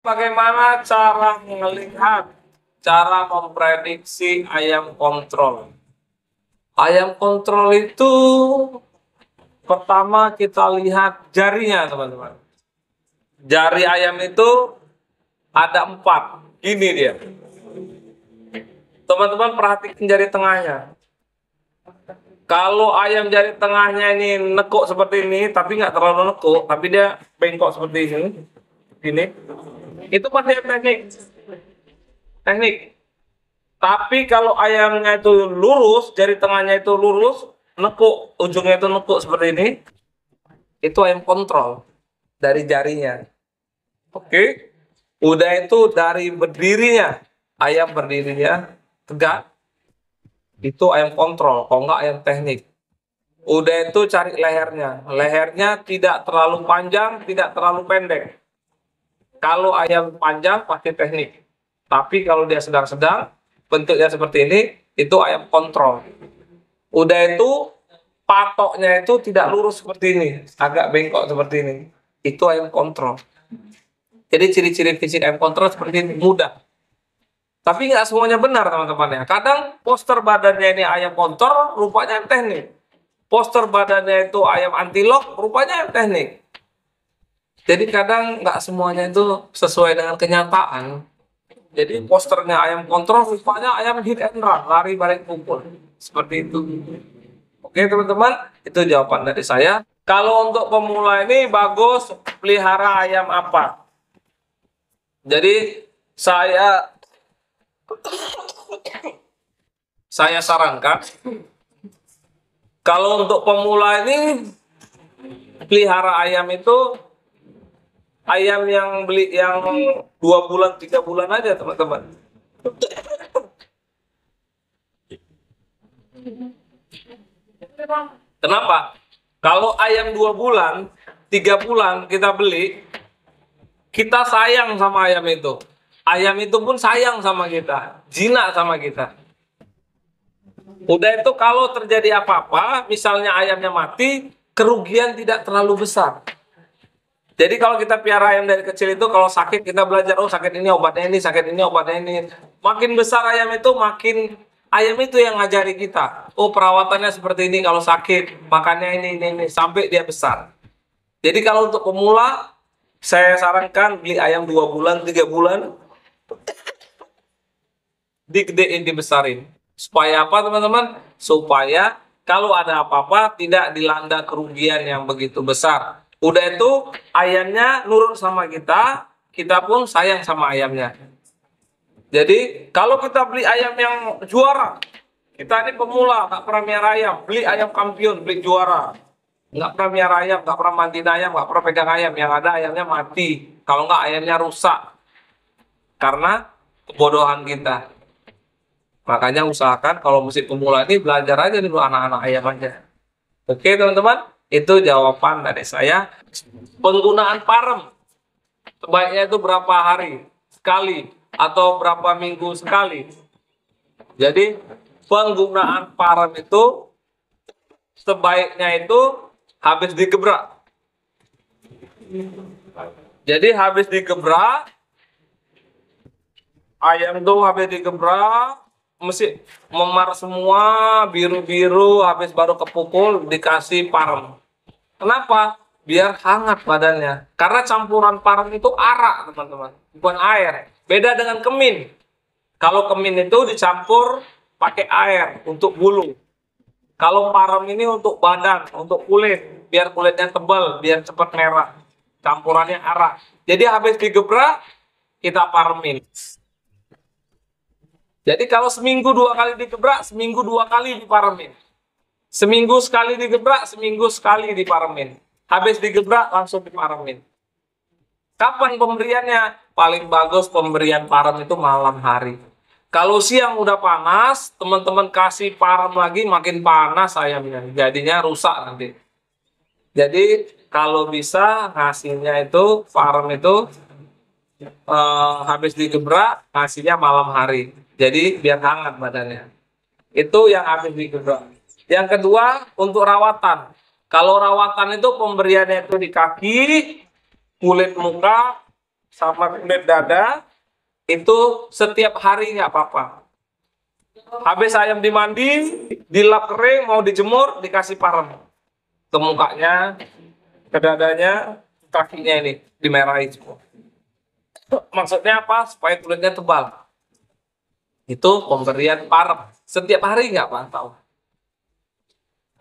Bagaimana cara melihat, cara memprediksi ayam kontrol? Ayam kontrol itu pertama kita lihat jarinya, teman-teman. Jari ayam itu ada 4. Ini dia. Teman-teman perhatikan jari tengahnya. Kalau ayam jari tengahnya ini nekuk seperti ini, tapi nggak terlalu nekuk, tapi dia bengkok seperti ini, itu pasti teknik. Teknik. Tapi kalau ayamnya itu lurus, jari tengahnya itu lurus, nekuk, ujungnya itu nekuk seperti ini, itu ayam kontrol dari jarinya. Oke. Udah itu dari berdirinya, ayam berdirinya tegak, itu ayam kontrol, kalau nggak ayam teknik. Udah itu cari lehernya. Lehernya tidak terlalu panjang, tidak terlalu pendek. Kalau ayam panjang pasti teknik. Tapi kalau dia sedang-sedang, bentuknya seperti ini, itu ayam kontrol. Udah itu patoknya itu tidak lurus seperti ini, agak bengkok seperti ini. Itu ayam kontrol. Jadi ciri-ciri fisik ayam kontrol seperti ini, mudah. Tapi nggak semuanya benar, teman-teman ya. Kadang poster badannya ini ayam kontrol, rupanya ayam teknik. Poster badannya itu ayam antilop, rupanya ayam teknik. Jadi kadang nggak semuanya itu sesuai dengan kenyataan. Jadi posternya ayam kontrol, rupanya ayam hit and run, lari balik pukul. Seperti itu. Oke teman-teman, itu jawaban dari saya. Kalau untuk pemula ini bagus pelihara ayam apa? Jadi saya sarankan kalau untuk pemula ini pelihara ayam itu ayam yang beli yang 2 bulan 3 bulan aja teman-teman. Kenapa? Kalau ayam 2 bulan 3 bulan kita beli, kita sayang sama ayam itu. Ayam itu pun sayang sama kita, jinak sama kita. Udah itu kalau terjadi apa-apa, misalnya ayamnya mati, kerugian tidak terlalu besar. Jadi kalau kita piara ayam dari kecil itu, kalau sakit kita belajar, oh sakit ini obatnya ini, sakit ini obatnya ini. Makin besar ayam itu, makin ayam itu yang ngajari kita. Oh perawatannya seperti ini kalau sakit, makannya ini, sampai dia besar. Jadi kalau untuk pemula, saya sarankan beli ayam 2 bulan, 3 bulan, digedein, dibesarin. Supaya apa teman-teman? Supaya kalau ada apa-apa tidak dilanda kerugian yang begitu besar. Udah itu ayamnya nurut sama kita, kita pun sayang sama ayamnya. Jadi kalau kita beli ayam yang juara, kita ini pemula, nggak pernah miara ayam, beli ayam kampiun, beli juara. Nggak pernah miara ayam, nggak pernah mandiin ayam, nggak pernah pegang ayam, yang ada ayamnya mati. Kalau nggak ayamnya rusak. Karena kebodohan kita. Makanya usahakan kalau musik pemula ini belajar aja dulu anak-anak ayam aja. Oke teman-teman, itu jawaban dari saya. Penggunaan parem, sebaiknya itu berapa hari sekali atau berapa minggu sekali. Jadi penggunaan parem itu sebaiknya itu habis digebrak. Jadi habis digebrak, ayam itu habis digebrak, mesti memar semua, biru-biru, habis baru kepukul dikasih parem. Kenapa? Biar hangat badannya. Karena campuran parem itu arak, teman-teman, bukan air. Beda dengan kemin. Kalau kemin itu dicampur pakai air untuk bulu. Kalau parem ini untuk badan, untuk kulit, biar kulitnya tebal, biar cepat merah. Campurannya arak. Jadi habis digebrak, kita paremin. Jadi kalau seminggu 2 kali digebrak, seminggu 2 kali diparemin. Seminggu sekali digebrak, seminggu sekali diparemin. Habis digebrak langsung diparemin. Kapan pemberiannya? Paling bagus pemberian parem itu malam hari. Kalau siang udah panas, teman-teman kasih parem lagi makin panas ayamnya. Jadinya rusak nanti. Jadi kalau bisa ngasihnya itu parem itu habis digebrak, ngasihnya malam hari. Jadi biar hangat badannya. Itu yang habis digebrak. Yang kedua untuk rawatan. Kalau rawatan itu pemberiannya itu di kaki, kulit muka, sama kulit dada itu setiap hari nggak apa-apa. Habis ayam dimandi, dilap kering, mau dijemur, dikasih parem ke mukanya, ke dadanya, kakinya ini dimerahi semua. Maksudnya apa? Supaya kulitnya tebal. Itu pemberian parem. Setiap hari nggak pantau.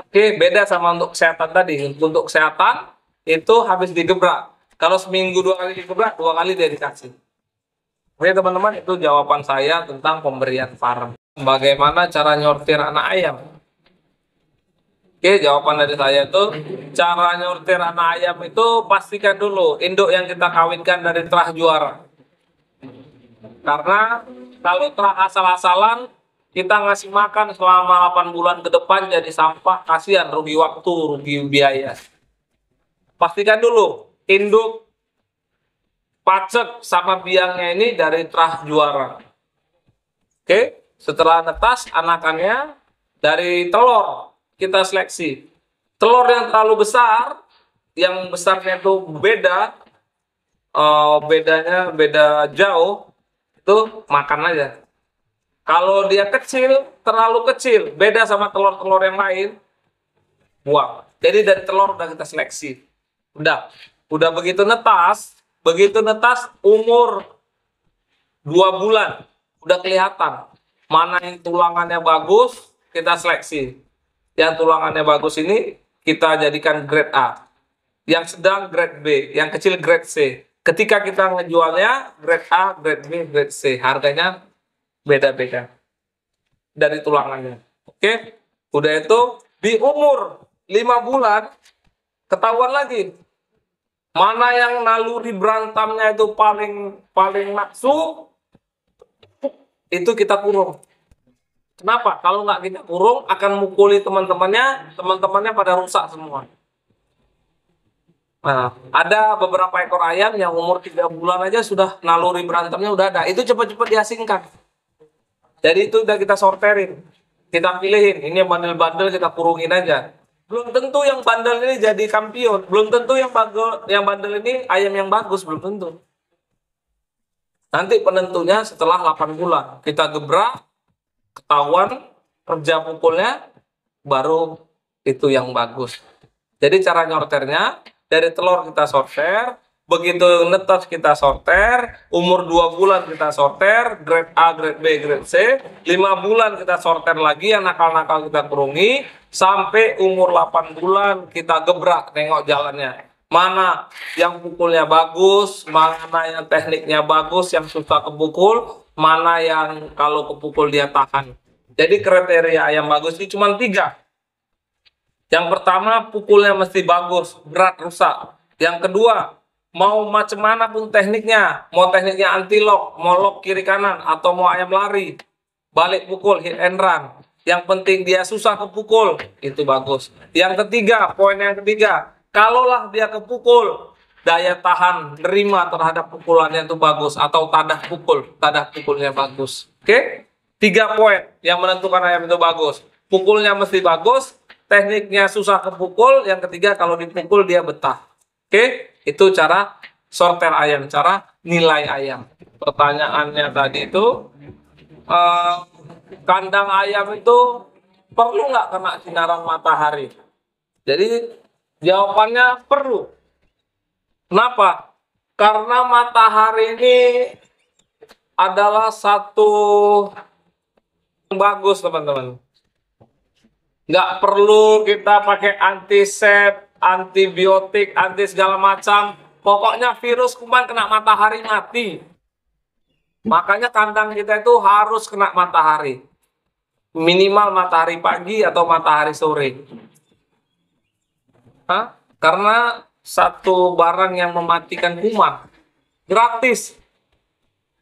Oke, beda sama untuk kesehatan tadi. Untuk kesehatan itu habis digebrak. Kalau seminggu 2 kali digebrak, 2 kali dia dikasih. Oke teman-teman, itu jawaban saya tentang pemberian parem. Bagaimana cara nyortir anak ayam? Oke, jawaban dari saya itu cara nyortir anak ayam itu pastikan dulu induk yang kita kawinkan dari terah juara. Karena kalau terah asal-asalan kita ngasih makan selama 8 bulan ke depan jadi sampah, kasihan, rugi waktu, rugi biaya. Pastikan dulu induk pacek sama biangnya ini dari terah juara. Oke, setelah netas anakannya dari telur kita seleksi. Telur yang terlalu besar, yang besarnya itu beda, bedanya beda jauh, itu makan aja. Kalau dia kecil, terlalu kecil, beda sama telur-telur yang lain, buang. Jadi dari telur udah kita seleksi. Udah begitu netas umur 2 bulan, udah kelihatan mana yang tulangannya bagus, kita seleksi. Yang tulangannya bagus ini kita jadikan grade A, yang sedang grade B, yang kecil grade C. Ketika kita ngejualnya grade A, grade B, grade C, harganya beda-beda dari tulangannya. Oke, udah itu di umur 5 bulan ketahuan lagi mana yang naluri berantamnya itu paling nafsu, itu kita kurung. Kenapa? Kalau nggak kita kurung akan mukuli teman-temannya pada rusak semua. Nah, ada beberapa ekor ayam yang umur 3 bulan aja sudah naluri berantemnya udah ada. Itu cepat-cepat diasingkan. Jadi itu udah kita sorterin. Kita pilihin, ini yang bandel-bandel kita kurungin aja. Belum tentu yang bandel ini jadi kampion. Belum tentu yang bandel ini ayam yang bagus, belum tentu. Nanti penentunya setelah 8 bulan. Kita gebrak, ketahuan kerja pukulnya, baru itu yang bagus. Jadi cara nyorternya, dari telur kita sorter, begitu netas kita sorter, umur 2 bulan kita sorter, grade A, grade B, grade C, 5 bulan kita sorter lagi, yang nakal-nakal kita kurungi, sampai umur 8 bulan kita gebrak, tengok jalannya. Mana yang pukulnya bagus, mana yang tekniknya bagus, yang susah kepukul, mana yang kalau kepukul dia tahan. Jadi kriteria ayam bagus ini cuma 3. Yang pertama, pukulnya mesti bagus, berat rusak. Yang kedua, mau macam mana pun tekniknya, mau tekniknya anti lock, mau lock kiri kanan, atau mau ayam lari, balik pukul, hit and run. Yang penting dia susah kepukul, itu bagus. Yang ketiga, poin yang ketiga, kalaulah dia kepukul, daya tahan nerima terhadap pukulannya itu bagus, atau tadah pukulnya bagus. Oke? 3 poin yang menentukan ayam itu bagus. Pukulnya mesti bagus, tekniknya susah kepukul, yang ketiga kalau dipukul dia betah. Oke? Itu cara sorter ayam, cara nilai ayam. Pertanyaannya tadi itu, kandang ayam itu perlu nggak kena sinaran matahari? Jadi jawabannya perlu. Kenapa? Karena matahari ini adalah satu yang bagus, teman-teman. Nggak perlu kita pakai antisep, antibiotik, anti segala macam. Pokoknya virus kuman kena matahari mati. Makanya kandang kita itu harus kena matahari. Minimal matahari pagi atau matahari sore. Karena satu barang yang mematikan kuman gratis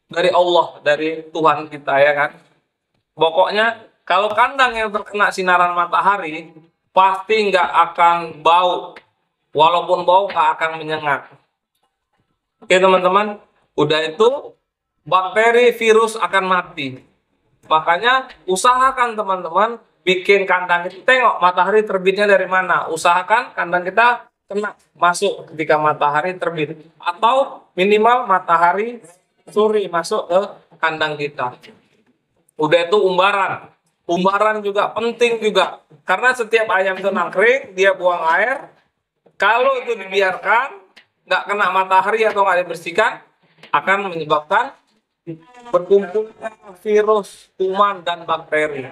dari Allah, dari Tuhan kita, ya kan. Pokoknya kalau kandang yang terkena sinaran matahari pasti nggak akan bau, walaupun bau nggak akan menyengat. Oke teman-teman, udah itu bakteri virus akan mati. Makanya usahakan teman-teman bikin kandang itu, tengok matahari terbitnya dari mana. Usahakan kandang kita kena masuk ketika matahari terbit atau minimal matahari sore masuk ke kandang kita. Udah itu umbaran. Umbaran juga penting juga. Karena setiap ayam itu nangkring, dia buang air. Kalau itu dibiarkan, nggak kena matahari atau nggak dibersihkan, akan menyebabkan berkumpulnya virus, kuman, dan bakteri.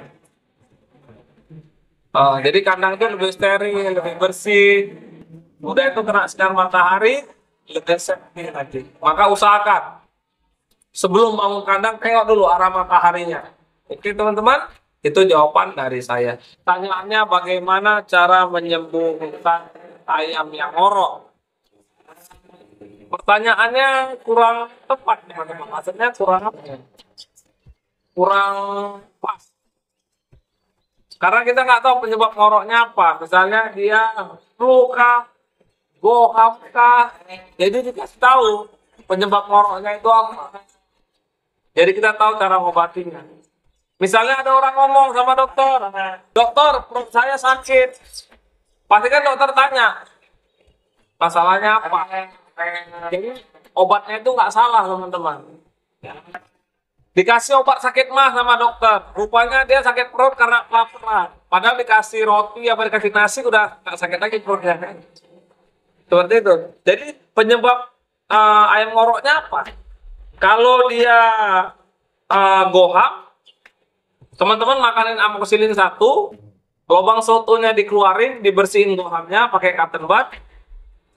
Jadi kandang itu lebih steril, lebih bersih. Udah itu kena sinar matahari, lebih safety lagi. Maka usahakan sebelum bangun kandang, tengok dulu arah mataharinya. Oke teman-teman, itu jawaban dari saya. Tanyaannya bagaimana cara menyembuhkan ayam yang ngorok? Pertanyaannya kurang tepat teman-teman. Maksudnya kurang apa ya? Kurang pas. Karena kita nggak tahu penyebab ngoroknya apa. Misalnya dia flu kah, goham kah. Jadi dikasih tahu penyebab ngoroknya itu apa. Jadi kita tahu cara ngobatinya. Misalnya ada orang ngomong sama dokter, dokter perut saya sakit. Pasti kan dokter tanya, masalahnya apa? Jadi obatnya itu nggak salah teman-teman. Dikasih obat sakit mah sama dokter, rupanya dia sakit perut karena kelaparan. Padahal dikasih roti apa dikasih nasi udah nggak sakit lagi perutnya. Seperti itu. Jadi penyebab ayam ngoroknya apa? Kalau dia goham, teman-teman makanin amoxicillin 1, lubang sotonya dikeluarin, dibersihin gohamnya pakai cotton bud.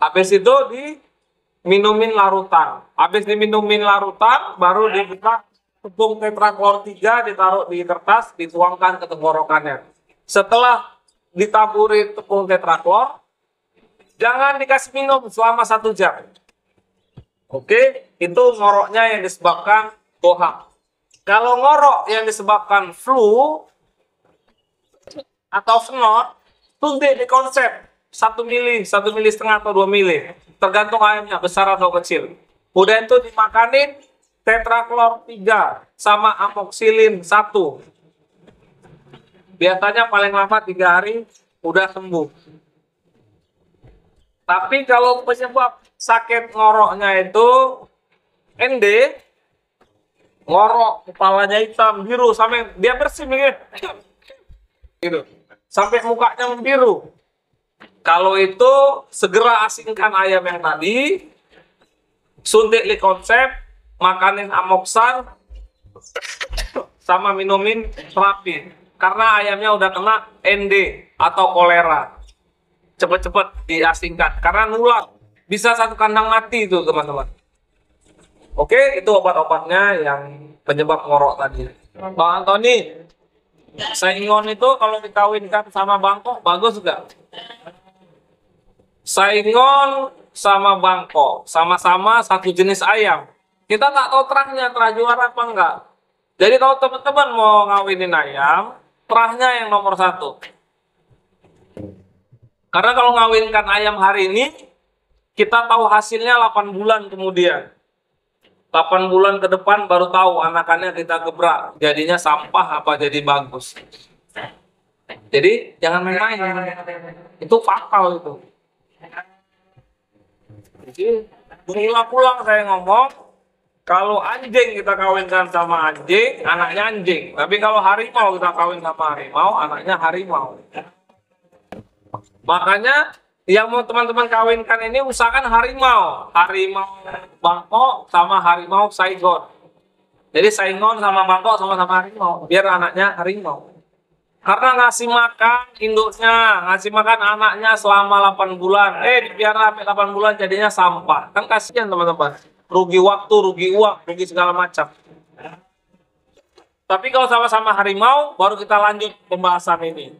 Habis itu diminumin larutan. Habis diminumin larutan, baru dibuka tepung tetraklor 3, ditaruh di kertas, dituangkan ke tenggorokannya. Setelah ditaburi tepung tetraklor, jangan dikasih minum selama 1 jam. Oke, itu ngoroknya yang disebabkan goham. Kalau ngorok yang disebabkan flu atau snot, suntik di konsep 1 mili, 1,5 mili atau 2 mili, tergantung ayamnya besar atau kecil. Udah itu dimakanin tetraklor 3 sama amoxicillin 1. Biasanya paling lama 3 hari udah sembuh. Tapi kalau penyebab sakit ngoroknya itu ND, ngorok, kepalanya hitam, biru, sampai dia bersih gitu, sampai mukanya membiru. Kalau itu segera asingkan ayam yang tadi, suntik likonsep, makanin amoksan, sama minumin terapin. Karena ayamnya udah kena ND atau kolera. Cepet-cepet diasingkan, karena nular. Bisa 1 kandang mati itu teman-teman. Oke, itu obat-obatnya yang penyebab ngorok tadi. Bang Antoni, saingon itu kalau dikawinkan sama bangkok bagus nggak? Saingon sama bangkok sama-sama satu jenis ayam. Kita nggak tahu terahnya, terah juara apa enggak. Jadi kalau teman-teman mau ngawinin ayam, terahnya yang nomor 1. Karena kalau ngawinkan ayam hari ini, kita tahu hasilnya 8 bulan kemudian. 8 bulan ke depan baru tahu anakannya kita gebrak, jadinya sampah apa jadi bagus. Jadi jangan main-main, itu fatal itu. Jadi berulang-ulang saya ngomong, kalau anjing kita kawinkan sama anjing, anaknya anjing. Tapi kalau harimau kita kawin sama harimau, anaknya harimau. Makanya yang mau teman-teman kawinkan ini usahakan harimau bangkok sama harimau Saigon. Jadi Saigon sama bangkok sama-sama harimau, biar anaknya harimau. Karena ngasih makan induknya, ngasih makan anaknya selama 8 bulan, dipiara sampai 8 bulan jadinya sampah. Kan kasihan teman-teman, rugi waktu, rugi uang, rugi segala macam. Tapi kalau sama-sama harimau, baru kita lanjut pembahasan ini.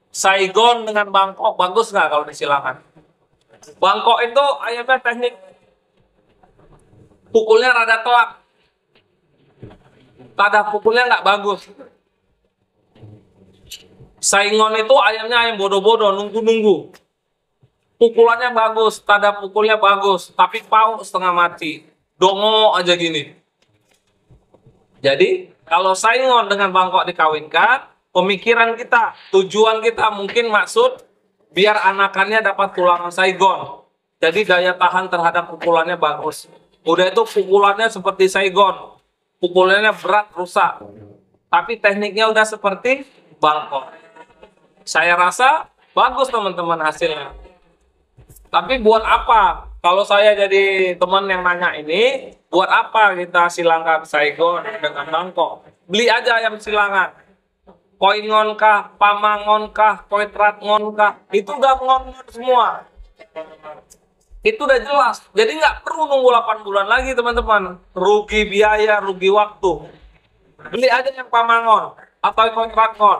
Saigon dengan bangkok bagus nggak kalau disilakan? Bangkok itu ayamnya teknik pukulnya rada telak, tada pukulnya nggak bagus. Saigon itu ayamnya ayam bodoh-bodoh, nunggu-nunggu. Pukulannya bagus, tada pukulnya bagus, tapi pauk setengah mati, dongo aja gini. Jadi kalau Saigon dengan bangkok dikawinkan, pemikiran kita, tujuan kita mungkin maksud biar anakannya dapat tulang Saigon. Jadi daya tahan terhadap pukulannya bagus. Udah itu pukulannya seperti Saigon. Pukulannya berat, rusak. Tapi tekniknya udah seperti Bangkok. Saya rasa bagus teman-teman hasilnya. Tapi buat apa? Kalau saya jadi teman yang nanya ini, buat apa kita silangkan Saigon dengan Bangkok? Beli aja ayam silangan. Koingon kah, pamangon kah, koitratngon kah, itu udah ngon semua. Itu udah jelas. Jadi nggak perlu nunggu 8 bulan lagi teman-teman. Rugi biaya, rugi waktu. Beli aja yang pamangon atau koitratngon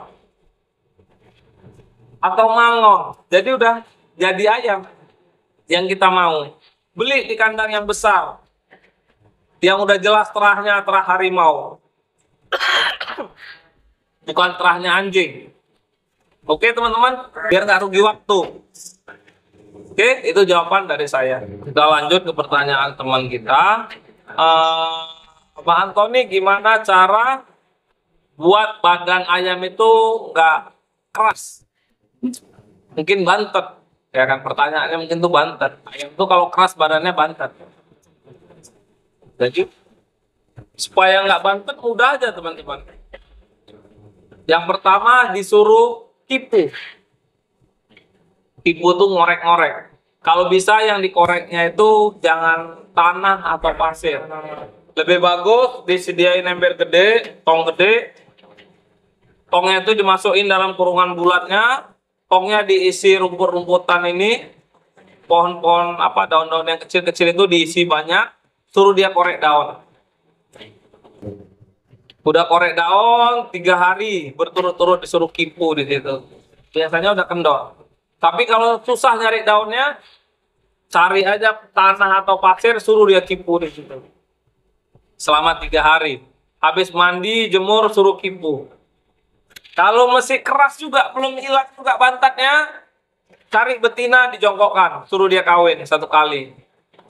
atau mangon. Jadi udah jadi ayam yang kita mau. Beli di kandang yang besar, yang udah jelas terahnya terah harimau. Bukan terahnya anjing. Oke teman-teman, biar nggak rugi waktu. Oke, itu jawaban dari saya. Kita lanjut ke pertanyaan teman kita. Pak Antoni, gimana cara buat badan ayam itu nggak keras? Mungkin bantet. Ya kan, pertanyaannya mungkin tuh bantet. Ayam tuh kalau keras badannya bantet. Jadi, supaya nggak bantet, mudah aja teman-teman. Yang pertama disuruh kipu. Kipu tuh ngorek-ngorek. Kalau bisa yang dikoreknya itu jangan tanah atau pasir. Lebih bagus disediain ember gede, tong gede. Tongnya itu dimasukin dalam kurungan bulatnya. Tongnya diisi rumput-rumputan ini. Pohon-pohon apa, daun-daun yang kecil-kecil itu diisi banyak. Suruh dia korek daun. Udah korek daun 3 hari berturut-turut disuruh kipu di situ. Biasanya udah kendor. Tapi kalau susah nyari daunnya, cari aja tanah atau pasir, suruh dia kipu di situ. Selama 3 hari. Habis mandi, jemur, suruh kipu. Kalau masih keras juga, belum hilang juga bantatnya, cari betina dijongkokkan, suruh dia kawin 1 kali.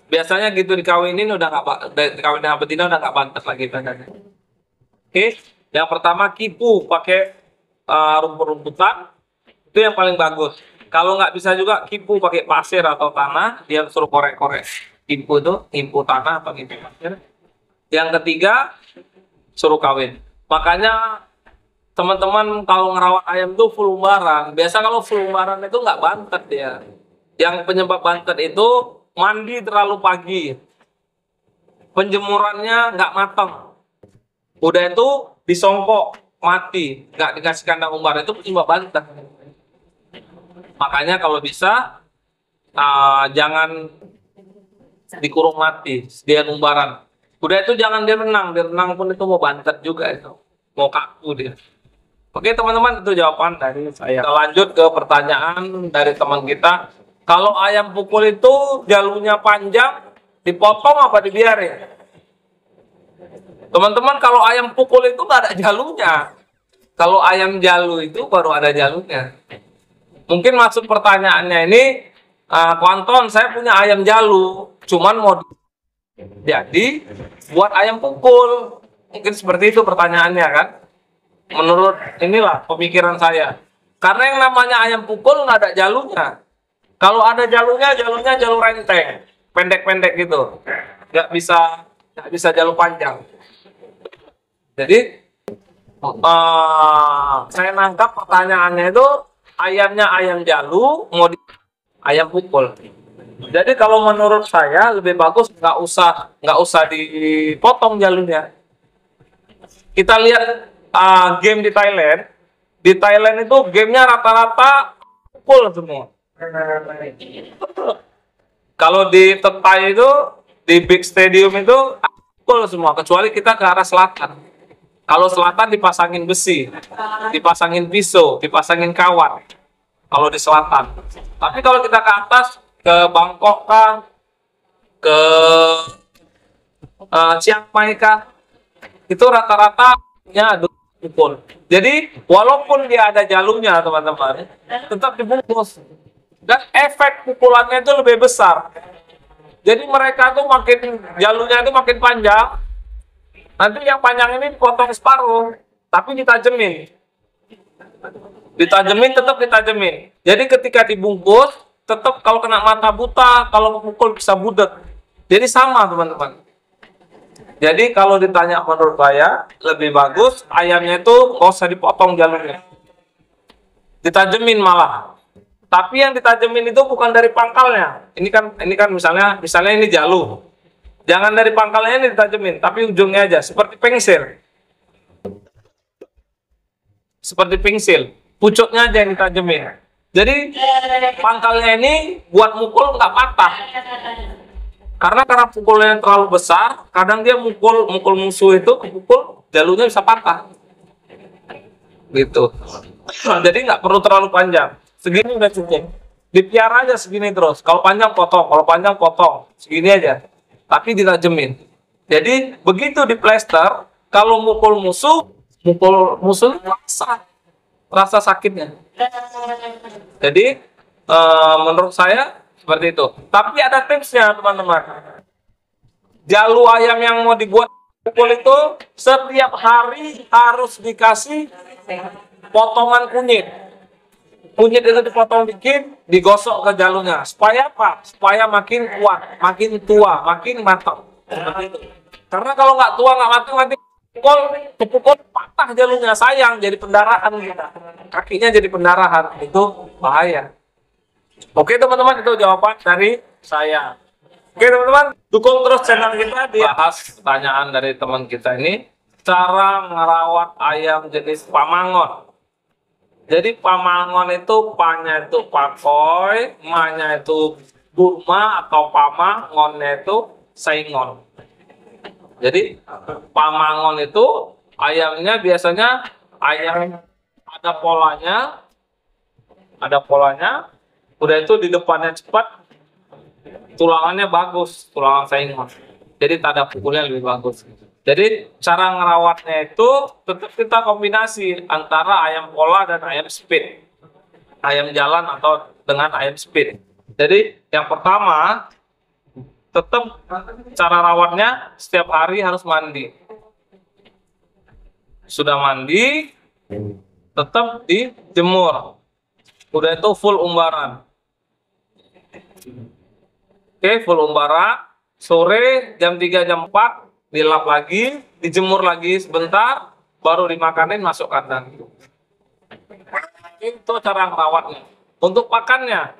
Biasanya gitu dikawinin udah nggak, dikawin dengan betina udah nggak bantat lagi bantatnya. Oke, yang pertama kipu pakai rumput-rumputan, itu yang paling bagus. Kalau nggak bisa juga kipu pakai pasir atau tanah, dia suruh korek-korek. Kipu itu, kipu tanah atau kipu pasir. Yang ketiga, suruh kawin. Makanya teman-teman kalau ngerawat ayam tuh full umbaran. Biasa kalau full umbaran itu nggak bantet dia. Yang penyebab bantet itu mandi terlalu pagi, penjemurannya nggak matang. Udah itu disongkok mati, nggak dikasih kandang umbar, itu penyebab bantet. Makanya kalau bisa jangan dikurung mati, sediain umbaran. Udah itu jangan direnang pun itu mau bantet juga itu, mau kaku dia. Oke teman-teman, itu jawaban dari saya. Kita lanjut ke pertanyaan dari teman kita. Kalau ayam pukul itu jalurnya panjang, dipotong apa dibiarin? Teman-teman, kalau ayam pukul itu nggak ada jalurnya. Kalau ayam jalu itu baru ada jalurnya. Mungkin maksud pertanyaannya ini, Kuanton, saya punya ayam jalu, cuman mau jadi buat ayam pukul. Mungkin seperti itu pertanyaannya kan? Menurut inilah pemikiran saya. Karena yang namanya ayam pukul nggak ada jalurnya. Kalau ada jalurnya jalur renteng, pendek-pendek gitu. Nggak bisa jalur panjang. Jadi saya nangkap pertanyaannya itu ayamnya ayam jalu, mau ayam pukul. Jadi kalau menurut saya lebih bagus nggak usah dipotong jalurnya. Kita lihat game di Thailand. Di Thailand itu gamenya rata-rata pukul semua. Kalau di Tetai itu di Big Stadium itu pukul semua, kecuali kita ke arah selatan. Kalau selatan dipasangin besi, dipasangin pisau, dipasangin kawat. Kalau di selatan. Tapi kalau kita ke atas, ke Bangkok kah, ke Chiang Mai kah, itu rata-rata dipukul. Jadi walaupun dia ada jalurnya teman-teman, tetap dibungkus. Dan efek pukulannya itu lebih besar. Jadi mereka tuh makin jalurnya itu makin panjang. Nanti yang panjang ini dipotong separuh, tapi ditajemin. Ditajemin, tetap ditajemin. Jadi ketika dibungkus, tetap kalau kena mata buta, kalau pukul bisa budek. Jadi sama teman-teman. Jadi kalau ditanya menurut saya, lebih bagus ayamnya itu nggak usah dipotong jalurnya. Ditajemin malah. Tapi yang ditajemin itu bukan dari pangkalnya. Ini kan misalnya ini jalur. Jangan dari pangkalnya ini ditajemin, tapi ujungnya aja seperti pensil. Seperti pensil, pucuknya aja yang ditajemin. Jadi pangkalnya ini buat mukul nggak patah. Karena pukulnya terlalu besar, kadang dia mukul musuh itu kepukul, jalurnya bisa patah. Gitu. Jadi nggak perlu terlalu panjang. Segini udah cukup. Dipiara aja segini terus. Kalau panjang potong, segini aja. Tapi ditajemin. Jadi begitu di plester, kalau mukul musuh rasa sakitnya. Jadi menurut saya seperti itu. Tapi ada tipsnya teman-teman. Jalu ayam yang mau dibuat pukul itu setiap hari harus dikasih potongan kunyit. Kunyit itu dipotong dikit, digosok ke jalurnya. Supaya apa? Supaya makin kuat, makin tua, makin matang. Seperti itu. Karena kalau nggak tua, nggak matang, nanti pukul patah jalurnya, sayang, jadi pendarahan kita. Kakinya jadi pendarahan, itu bahaya. Oke teman-teman, itu jawaban dari saya. Oke teman-teman, dukung terus channel kita di bahas pertanyaan dari teman kita ini, cara merawat ayam jenis pamangon. Jadi pamangon itu panya itu pakoi, manya itu burma atau pama, ngonnya itu saingon. Jadi pamangon itu ayamnya biasanya ayam ada polanya, udah itu di depannya cepat, tulangannya bagus, tulangan saingon. Jadi tanda pukulnya lebih bagus. Jadi cara ngerawatnya itu tetap kita kombinasi antara ayam pola dan ayam speed, ayam jalan atau dengan ayam speed. Jadi yang pertama tetap cara rawatnya setiap hari harus mandi. Sudah mandi, tetap dijemur. Udah itu full umbaran. Oke, full umbaran. Sore jam 3 jam 4 dilap lagi, dijemur lagi sebentar, baru dimakanin masuk kandang. Itu cara merawatnya. Untuk pakannya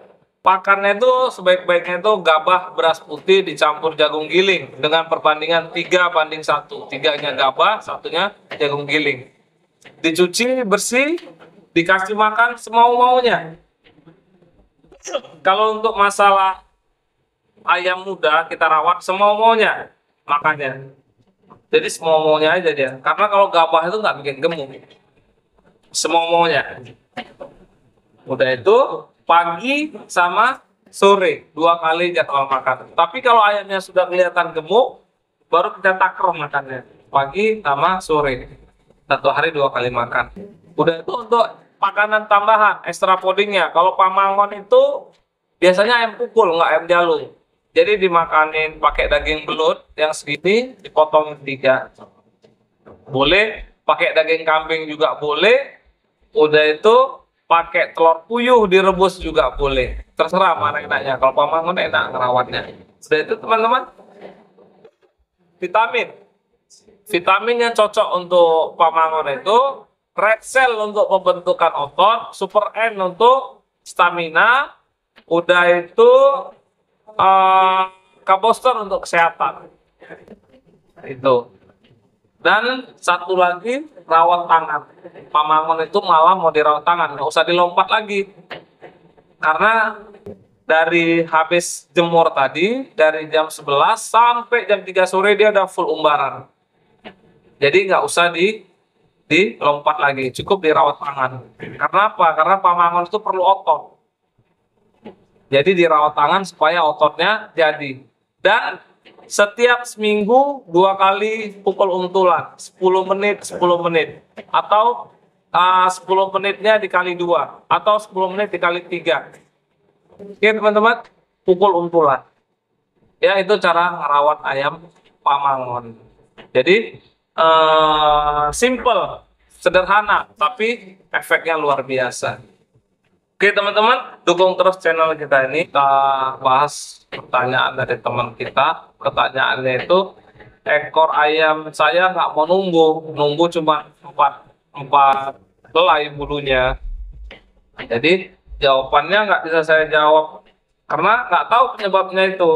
itu sebaik-baiknya itu gabah beras putih dicampur jagung giling dengan perbandingan 3:1. 3-nya gabah, 1-nya jagung giling. Dicuci bersih, dikasih makan semau-maunya. Kalau untuk masalah ayam muda kita rawat semau-maunya makannya. Jadi semau-maunya aja dia. Karena kalau gabah itu nggak bikin gemuk. Semau-maunya. Udah itu pagi sama sore 2 kali jadwal makan. Tapi kalau ayamnya sudah kelihatan gemuk, baru kita taker makannya. Pagi sama sore. 1 hari 2 kali makan. Udah itu untuk makanan tambahan, extra foodingnya. Kalau pamangon itu biasanya ayam pukul, nggak ayam jalur. Jadi dimakanin pakai daging belut yang segini, dipotong 3. Boleh pakai daging kambing juga boleh. Udah itu pakai telur puyuh direbus juga boleh. Terserah mana enaknya. Kalau pamangon enak ngerawatnya. Udah itu teman-teman. Vitamin yang cocok untuk pamangon itu red cell untuk pembentukan otot, super N untuk stamina, udah itu K-booster untuk kesehatan. Itu. Dan satu lagi rawat tangan. Pamangon itu malah mau dirawat tangan, nggak usah dilompat lagi. Karena dari habis jemur tadi, dari jam 11 sampai jam 3 sore dia udah full umbaran. Jadi nggak usah dilompat lagi, cukup dirawat tangan. Karena apa? Karena pamangon itu perlu otot. Jadi dirawat tangan supaya ototnya jadi. Dan setiap seminggu 2 kali pukul untulan, 10 menit, 10 menit. Atau 10 menitnya dikali 2. Atau 10 menit dikali 3. Oke teman-teman, pukul untulan. Ya itu cara merawat ayam pamangon. Jadi simple, sederhana, tapi efeknya luar biasa. Oke teman-teman, dukung terus channel kita ini. Kita bahas pertanyaan dari teman kita. Pertanyaannya itu, ekor ayam saya nggak mau numbuh cuma empat helai bulunya. Jadi jawabannya nggak bisa saya jawab karena nggak tahu penyebabnya itu.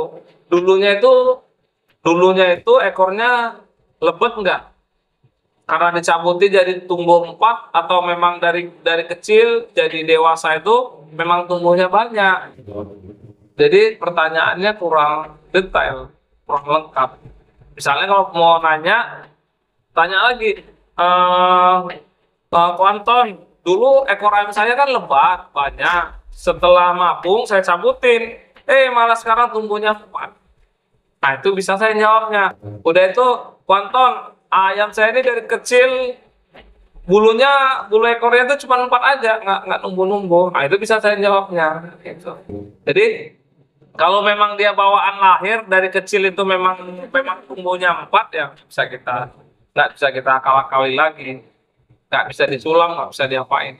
Dulunya itu ekornya lebet nggak? Karena dicabuti jadi tumbuh 4 atau memang dari kecil jadi dewasa itu memang tumbuhnya banyak. Jadi pertanyaannya kurang detail, kurang lengkap. Misalnya kalau mau nanya, tanya lagi, Ko Anton, dulu ekor ayam saya kan lebat banyak. Setelah mabung saya cabutin, malah sekarang tumbuhnya 4. Nah itu bisa saya jawabnya. Udah itu, Ko Anton, ayam saya ini dari kecil bulu ekornya itu cuma 4 aja, nggak numbuh-numbuh. Nah itu bisa saya jawabnya. Gitu. Jadi kalau memang dia bawaan lahir dari kecil itu memang tumbuhnya 4 ya nggak bisa kita akal-akali lagi, nggak bisa disulam, nggak bisa diapain.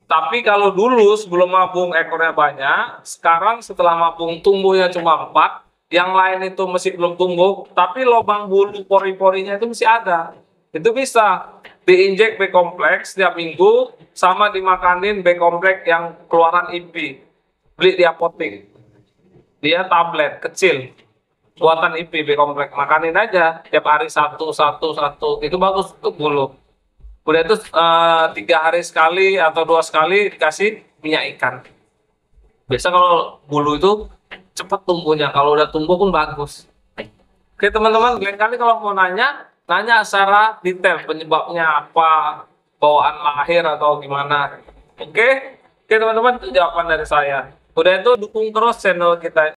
Tapi kalau dulu sebelum mabung ekornya banyak, sekarang setelah mabung tumbuhnya cuma 4, yang lain itu masih belum tumbuh, tapi lubang bulu pori-porinya itu masih ada. Itu bisa diinjek B-kompleks setiap minggu, sama dimakanin B-kompleks yang keluaran IP. Beli di apotek. Dia tablet kecil, buatan IP B-kompleks. Makanin aja tiap hari satu. Itu bagus untuk bulu. Udah itu 3 hari sekali atau 2 sekali dikasih minyak ikan. Biasa kalau bulu itu cepat tumbuhnya, kalau udah tumbuh pun bagus. Oke teman-teman, lain kali kalau mau nanya secara detail penyebabnya apa, bawaan lahir atau gimana. Oke teman-teman, itu jawaban dari saya. Udah itu dukung terus channel kita.